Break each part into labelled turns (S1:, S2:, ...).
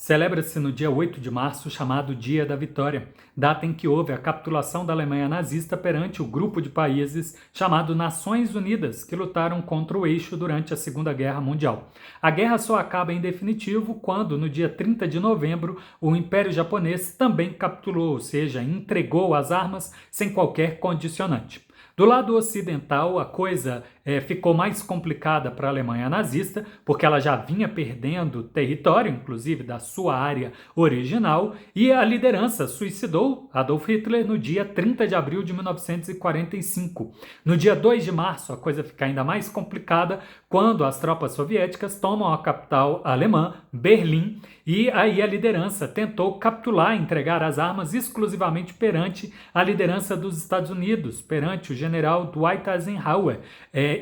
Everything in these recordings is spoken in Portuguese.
S1: celebra-se no dia 8 de março, chamado Dia da Vitória, data em que houve a capitulação da Alemanha nazista perante o grupo de países chamado Nações Unidas, que lutaram contra o eixo durante a Segunda Guerra Mundial. A guerra só acaba em definitivo quando, no dia 30 de novembro, o Império Japonês também capitulou, ou seja, entregou as armas sem qualquer condicionante. Do lado ocidental, a coisa ficou mais complicada para a Alemanha nazista, porque ela já vinha perdendo território, inclusive da sua área original, e a liderança suicidou Adolf Hitler no dia 30 de abril de 1945. No dia 2 de março, a coisa fica ainda mais complicada quando as tropas soviéticas tomam a capital alemã, Berlim, e aí a liderança tentou capitular, entregar as armas exclusivamente perante a liderança dos Estados Unidos, perante o general Dwight Eisenhower,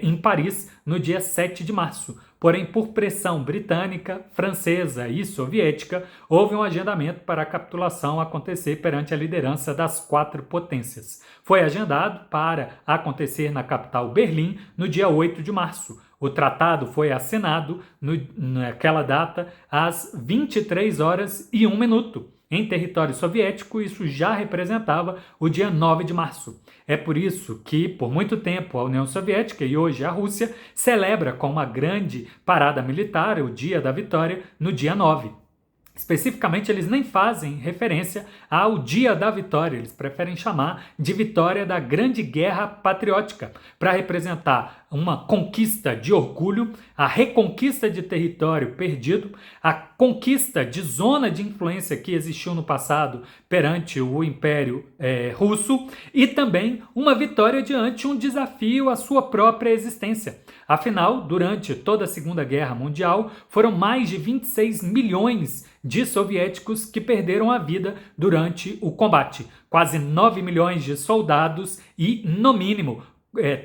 S1: em Paris, no dia 7 de março. Porém, por pressão britânica, francesa e soviética, houve um agendamento para a capitulação acontecer perante a liderança das quatro potências. Foi agendado para acontecer na capital Berlim no dia 8 de março. O tratado foi assinado naquela data às 23 horas e 1 minuto. Em território soviético, isso já representava o dia 9 de março. É por isso que, por muito tempo, a União Soviética e hoje a Rússia celebra com uma grande parada militar o Dia da Vitória no dia 9. Especificamente, eles nem fazem referência ao Dia da Vitória, eles preferem chamar de Vitória da Grande Guerra Patriótica, para representar uma conquista de orgulho, a reconquista de território perdido, a conquista de zona de influência que existiu no passado perante o Império Russo e também uma vitória diante um desafio à sua própria existência. Afinal, durante toda a Segunda Guerra Mundial, foram mais de 26 milhões de soviéticos que perderam a vida durante o combate. Quase 9 milhões de soldados e, no mínimo,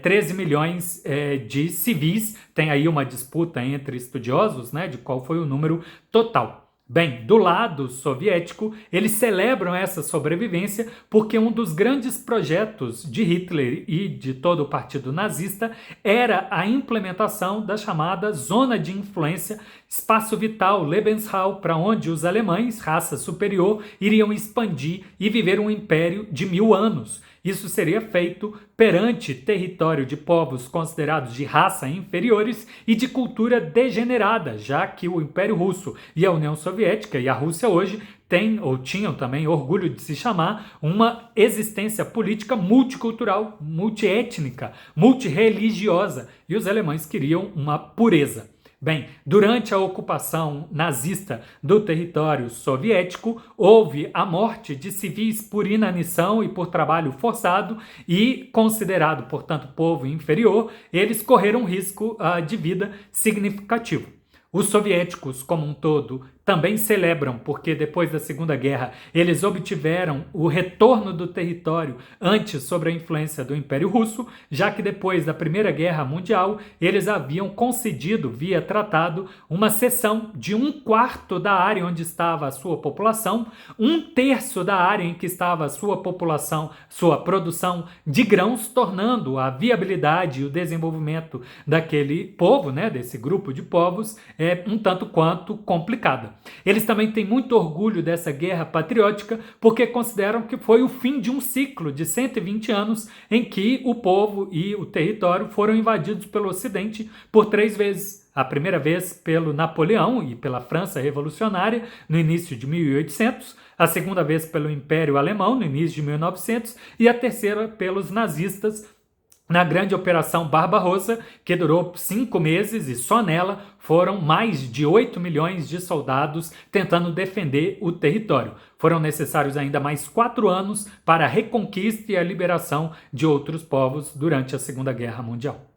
S1: 13 milhões de civis. Tem aí uma disputa entre estudiosos, de qual foi o número total. Bem, do lado soviético, eles celebram essa sobrevivência porque um dos grandes projetos de Hitler e de todo o partido nazista era a implementação da chamada zona de influência, espaço vital, Lebensraum, para onde os alemães, raça superior, iriam expandir e viver um império de 1000 anos. Isso seria feito perante território de povos considerados de raça inferiores e de cultura degenerada, já que o Império Russo e a União Soviética e a Rússia hoje têm ou tinham também orgulho de se chamar uma existência política multicultural, multiétnica, multireligiosa, e os alemães queriam uma pureza. Bem, durante a ocupação nazista do território soviético, houve a morte de civis por inanição e por trabalho forçado e, considerado, portanto, povo inferior, eles correram risco de vida significativo. Os soviéticos, como um todo, também celebram porque depois da Segunda Guerra eles obtiveram o retorno do território antes sobre a influência do Império Russo, já que depois da Primeira Guerra Mundial eles haviam concedido via tratado uma cessão de 1/4 da área onde estava a sua população, 1/3 da área em que estava a sua população, sua produção de grãos, tornando a viabilidade e o desenvolvimento daquele povo, desse grupo de povos, um tanto quanto complicada. Eles também têm muito orgulho dessa guerra patriótica porque consideram que foi o fim de um ciclo de 120 anos em que o povo e o território foram invadidos pelo Ocidente por 3 vezes. A primeira vez pelo Napoleão e pela França Revolucionária, no início de 1800, a segunda vez pelo Império Alemão, no início de 1900, e a terceira pelos nazistas, na grande Operação Barbarossa, que durou 5 meses e só nela foram mais de 8 milhões de soldados tentando defender o território. Foram necessários ainda mais 4 anos para a reconquista e a liberação de outros povos durante a Segunda Guerra Mundial.